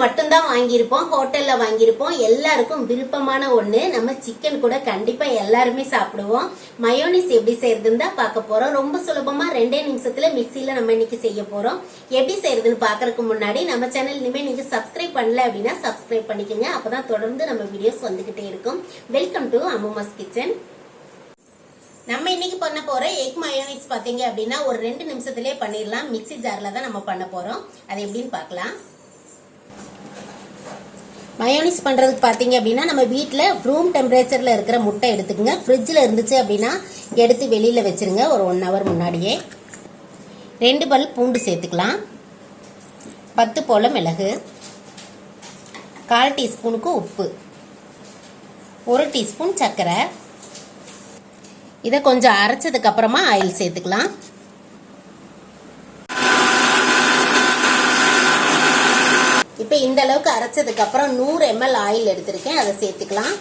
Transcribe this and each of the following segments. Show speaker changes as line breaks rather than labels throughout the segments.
மட்டும்தான் வாங்கியிருப்போம், ஹோட்டல்ல வாங்கியிருப்போம். எல்லாருக்கும் விருப்பமான ஒண்ணு. நம்ம சிக்கன் கூட கண்டிப்பா எல்லாருமே சாப்பிடுவோம். மயோனிஸ் எப்படி செய்யறதுன்னு தான் பார்க்க போறோம். ரொம்ப சுலபமா 2 நிமிஷத்துல மிக்சியில நம்ம இன்னைக்கு செய்ய போறோம். எப்படி செய்யறதுன்னு பாக்குறதுக்கு முன்னாடி நம்ம சேனல் இனிமே நீங்க சப்ஸ்கிரைப் பண்ணல அப்படின்னா சப்ஸ்கிரைப் பண்ணிக்கோங்க. அப்பதான் தொடர்ந்து நம்ம வீடியோஸ் வந்துகிட்டே இருக்கும். Welcome to Ammuma's kitchen. நம்ம இன்னைக்கு பண்ண போற எக் மயோனைஸ் பாத்தீங்க அப்படின்னா ஒரு 2 நிமிஷத்திலே பண்ணிடலாம். மிக்ஸி ஜார்ல தான் நம்ம பண்ண போறோம். அது எப்படின்னு பார்க்கலாம். மயோனைஸ் பண்றதுக்கு பாத்தீங்க அப்படின்னா நம்ம வீட்டுல ரூம் டெம்பரேச்சர்ல இருக்கிற முட்டை எடுத்துக்கங்க. ஃப்ரிட்ஜ்ல இருந்துச்சு அப்படின்னா எடுத்து வெளியில வச்சிருங்க ஒரு 1 hour முன்னாடியே. 2 பல் பூண்டு சேர்த்துக்கலாம். 10 போல மிளகு, 1/4 டீஸ்பூனுக்கு உப்பு, 1 டீஸ்பூன் சர்க்கரை. இதை கொஞ்சம் அரைச்சதுக்கு அப்புறமா ஆயில் சேர்த்துக்கலாம். இப்போ இந்த அளவுக்கு அரைச்சதுக்கு அப்புறம் 100 ml ஆயில் எடுத்திருக்கேன். அதை சேர்த்துக்கலாம்.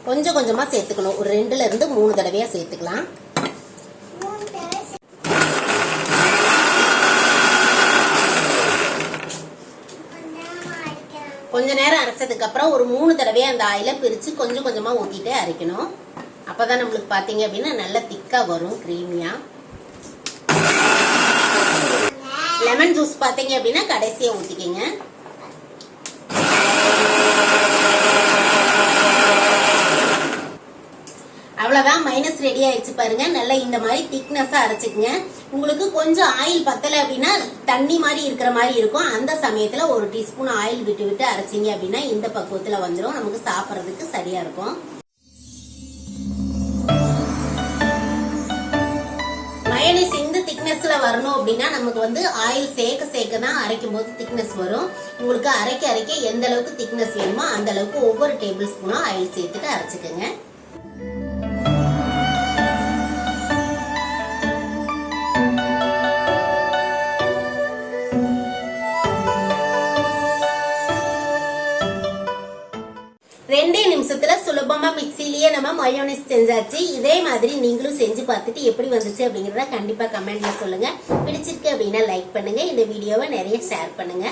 கொஞ்சம் கொஞ்சமா சேர்த்துக்கணும். ஒரு 2ல இருந்து 3 தடவையா சேர்த்துக்கலாம். கொஞ்ச நேரம் அரைச்சதுக்கு அப்புறம் ஒரு 3 தடவையா அந்த ஆயில பிரிச்சு கொஞ்சம் கொஞ்சமா ஊத்திட்டே அரைக்கணும். அப்பதான் நம்மளுக்கு பாத்தீங்க அப்படின்னா நல்ல திக்கா வரும், கிரீமியா. லெமன் ஜூஸ் பாத்தீங்க அப்படின்னா கடைசியா ஊத்திக்கங்க. அவ்வளவுதான், மைனஸ் ரெடி ஆயிடுச்சு பாருங்க. நல்லா இந்த மாதிரி திக்னஸா அரைச்சுக்குங்க. உங்களுக்கு கொஞ்சம் ஆயில் பத்தல அப்படின்னா தண்ணி மாதிரி இருக்கிற மாதிரி இருக்கும். அந்த சமயத்துல 1 டீஸ்பூன் ஆயில் விட்டு விட்டு அரைச்சிங்க அப்படின்னா இந்த பக்குவத்துல வந்துடும். நமக்கு சாப்பிட்றதுக்கு சரியா இருக்கும். மயோனைஸ் இந்த திக்னஸ்ல வரணும் அப்படின்னா நமக்கு ஆயில் சேர்க்க தான் அரைக்கும் போது திக்னஸ் வரும். உங்களுக்கு அரைக்க அரைக்க எந்த அளவுக்கு திக்னஸ் வேணுமோ அந்த அளவுக்கு ஒவ்வொரு டேபிள் ஸ்பூனும் ஆயில் சேர்த்துட்டு அரைச்சுக்கோங்க. ரெண்டே நிமிஷத்துல சுலபமா மிக்சிலேயே நம்ம மயோனைஸ் செஞ்சாச்சு. இதே மாதிரி நீங்களும் செஞ்சு பார்த்துட்டு எப்படி வந்துச்சு அப்படிங்கறத கண்டிப்பா கமெண்ட்ல சொல்லுங்க. பிடிச்சிருக்கு அப்படின்னா லைக் பண்ணுங்க. இந்த வீடியோவை நிறைய ஷேர் பண்ணுங்க.